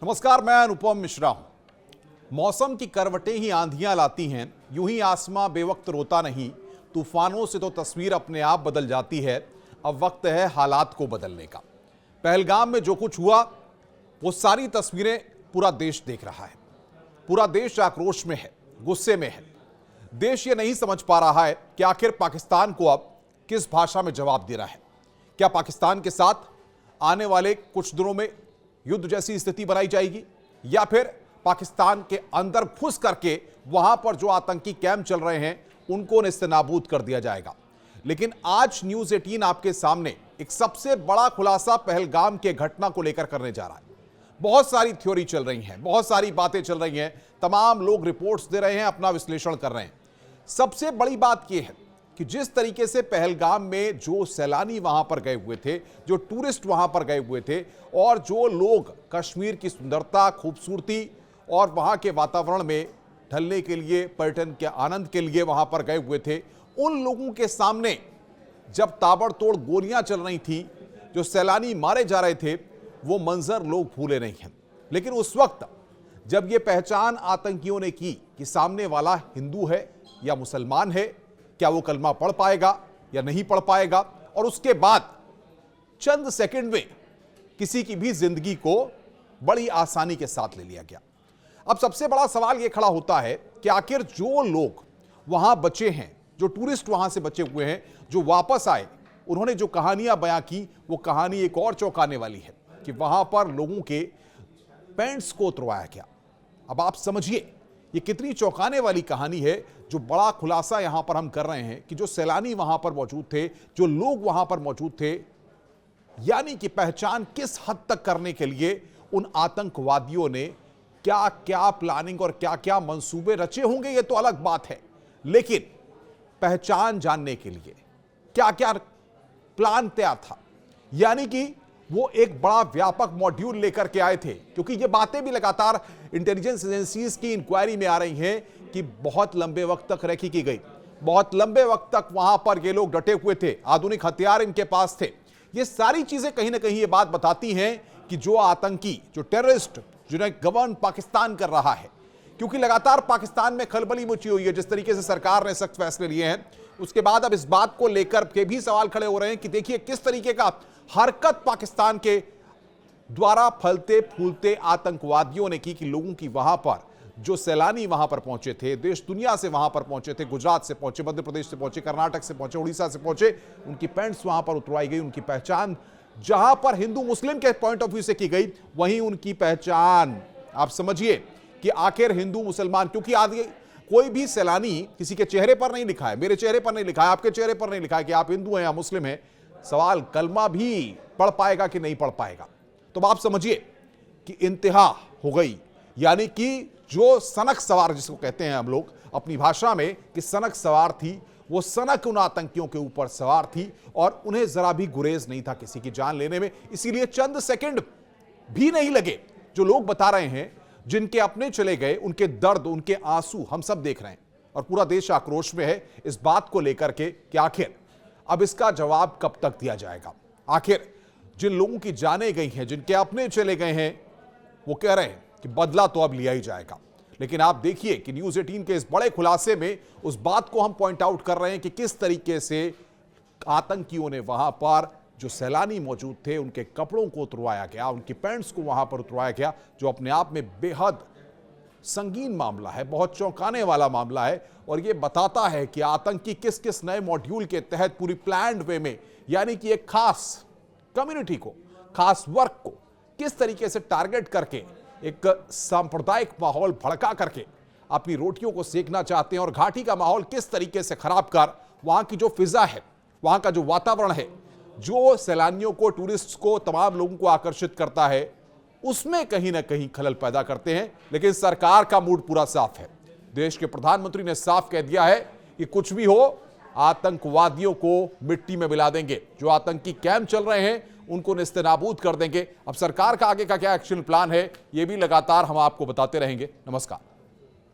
नमस्कार, मैं अनुपम मिश्रा हूं। मौसम की करवटें ही आंधियां लाती हैं, यूं ही आसमां बेवक्त रोता नहीं। तूफानों से तो तस्वीर अपने आप बदल जाती है। अब वक्त है हालात को बदलने का। पहलगाम में जो कुछ हुआ वो सारी तस्वीरें पूरा देश देख रहा है। पूरा देश आक्रोश में है, गुस्से में है। देश ये नहीं समझ पा रहा है कि आखिर पाकिस्तान को अब किस भाषा में जवाब दे रहा है। क्या पाकिस्तान के साथ आने वाले कुछ दिनों में युद्ध जैसी स्थिति बनाई जाएगी, या फिर पाकिस्तान के अंदर घुस करके वहां पर जो आतंकी कैंप चल रहे हैं उनको नेस्तनाबूद कर दिया जाएगा। लेकिन आज न्यूज़ 18 आपके सामने एक सबसे बड़ा खुलासा पहलगाम के घटना को लेकर करने जा रहा है। बहुत सारी थ्योरी चल रही हैं, बहुत सारी बातें चल रही हैं, तमाम लोग रिपोर्ट्स दे रहे हैं, अपना विश्लेषण कर रहे हैं। सबसे बड़ी बात यह है कि जिस तरीके से पहलगाम में जो सैलानी वहां पर गए हुए थे, जो टूरिस्ट वहां पर गए हुए थे, और जो लोग कश्मीर की सुंदरता, खूबसूरती और वहां के वातावरण में ढलने के लिए, पर्यटन के आनंद के लिए वहां पर गए हुए थे, उन लोगों के सामने जब ताबड़तोड़ गोलियां चल रही थी, जो सैलानी मारे जा रहे थे, वो मंजर लोग भूले नहीं हैं। लेकिन उस वक्त जब ये पहचान आतंकियों ने की कि सामने वाला हिंदू है या मुसलमान है, क्या वो कलमा पढ़ पाएगा या नहीं पढ़ पाएगा, और उसके बाद चंद सेकंड में किसी की भी जिंदगी को बड़ी आसानी के साथ ले लिया गया। अब सबसे बड़ा सवाल यह खड़ा होता है कि आखिर जो लोग वहां बचे हैं, जो टूरिस्ट वहां से बचे हुए हैं, जो वापस आए, उन्होंने जो कहानियां बयां की, वो कहानी एक और चौंकाने वाली है कि वहां पर लोगों के पैंट्स को उतरवाया गया। अब आप समझिए ये कितनी चौंकाने वाली कहानी है। जो बड़ा खुलासा यहां पर हम कर रहे हैं कि जो सैलानी वहां पर मौजूद थे, जो लोग वहां पर मौजूद थे, यानी कि पहचान किस हद तक करने के लिए उन आतंकवादियों ने क्या क्या प्लानिंग और क्या क्या मंसूबे रचे होंगे, ये तो अलग बात है। लेकिन पहचान जानने के लिए क्या क्या प्लान तैयार था, यानी कि वो एक बड़ा व्यापक मॉड्यूल लेकर के आए थे। क्योंकि ये बातें भी लगातार इंटेलिजेंस एजेंसीज की इंक्वायरी में आ रही हैं कि बहुत लंबे वक्त तक रेकी की गई, बहुत लंबे वक्त तक वहां पर ये लोग डटे हुए थे, आधुनिक हथियार इनके पास थे। ये सारी चीजें कहीं ना कहीं ये बात बताती हैं कि जो आतंकी, जो टेररिस्ट, जिन्हें गवर्न पाकिस्तान कर रहा है, क्योंकि लगातार पाकिस्तान में खलबली मची हुई है। जिस तरीके से सरकार ने सख्त फैसले लिए हैं, उसके बाद अब इस बात को लेकर के भी सवाल खड़े हो रहे हैं कि देखिए किस तरीके का हरकत पाकिस्तान के द्वारा फलते फूलते आतंकवादियों ने की कि लोगों की वहां पर जो सैलानी वहां पर पहुंचे थे, देश दुनिया से वहां पर पहुंचे थे, गुजरात से पहुंचे, मध्य प्रदेश से पहुंचे, कर्नाटक से पहुंचे, उड़ीसा से पहुंचे, उनकी पैंट्स वहां पर उतरवाई गई। उनकी पहचान जहां पर हिंदू मुस्लिम के पॉइंट ऑफ व्यू से की गई, वहीं उनकी पहचान आप समझिए कि आखिर हिंदू मुसलमान, क्योंकि आदि कोई भी सैलानी किसी के चेहरे पर नहीं लिखा है, मेरे चेहरे पर नहीं लिखा है, आपके चेहरे पर नहीं लिखा है कि आप हिंदू हैं या मुस्लिम हैं। सवाल कलमा भी पढ़ पाएगा कि नहीं पढ़ पाएगा। तो आप समझिए कि इंतहा हो गई, यानी कि जो सनक सवार जिसको कहते हैं हम लोग अपनी भाषा में कि सनक सवार थी, वो सनक उन आतंकियों के ऊपर सवार थी और उन्हें जरा भी गुरेज नहीं था किसी की जान लेने में। इसीलिए चंद सेकंड भी नहीं लगे। जो लोग बता रहे हैं, जिनके अपने चले गए, उनके दर्द, उनके आंसू हम सब देख रहे हैं, और पूरा देश आक्रोश में है इस बात को लेकर के कि आखिर अब इसका जवाब कब तक दिया जाएगा। आखिर जिन लोगों की जानें गई हैं, जिनके अपने चले गए हैं, वो कह रहे हैं कि बदला तो अब लिया ही जाएगा। लेकिन आप देखिए कि न्यूज़ 18 के इस बड़े खुलासे में उस बात को हम पॉइंट आउट कर रहे हैं कि किस तरीके से आतंकियों ने वहां पर जो सैलानी मौजूद थे, उनके कपड़ों को उतरवाया गया, उनकी पैंट्स को वहां पर उतरवाया गया, जो अपने आप में बेहद संगीन मामला है, बहुत चौंकाने वाला मामला है। और यह बताता है कि आतंकी किस किस नए मॉड्यूल के तहत पूरी प्लान्ड वे में, यानी कि एक खास कम्युनिटी को, खास वर्ग को किस तरीके से टारगेट करके एक सांप्रदायिक माहौल भड़का करके अपनी रोटियों को सेकना चाहते हैं, और घाटी का माहौल किस तरीके से खराब कर वहां की जो फिजा है, वहां का जो वातावरण है, जो सैलानियों को, टूरिस्ट्स को, तमाम लोगों को आकर्षित करता है, उसमें कहीं ना कहीं खलल पैदा करते हैं। लेकिन सरकार का मूड पूरा साफ है। देश के प्रधानमंत्री ने साफ कह दिया है कि कुछ भी हो, आतंकवादियों को मिट्टी में मिला देंगे, जो आतंकी कैंप चल रहे हैं उनको नेस्तनाबूद कर देंगे। अब सरकार का आगे का क्या एक्शन प्लान है, यह भी लगातार हम आपको बताते रहेंगे। नमस्कार।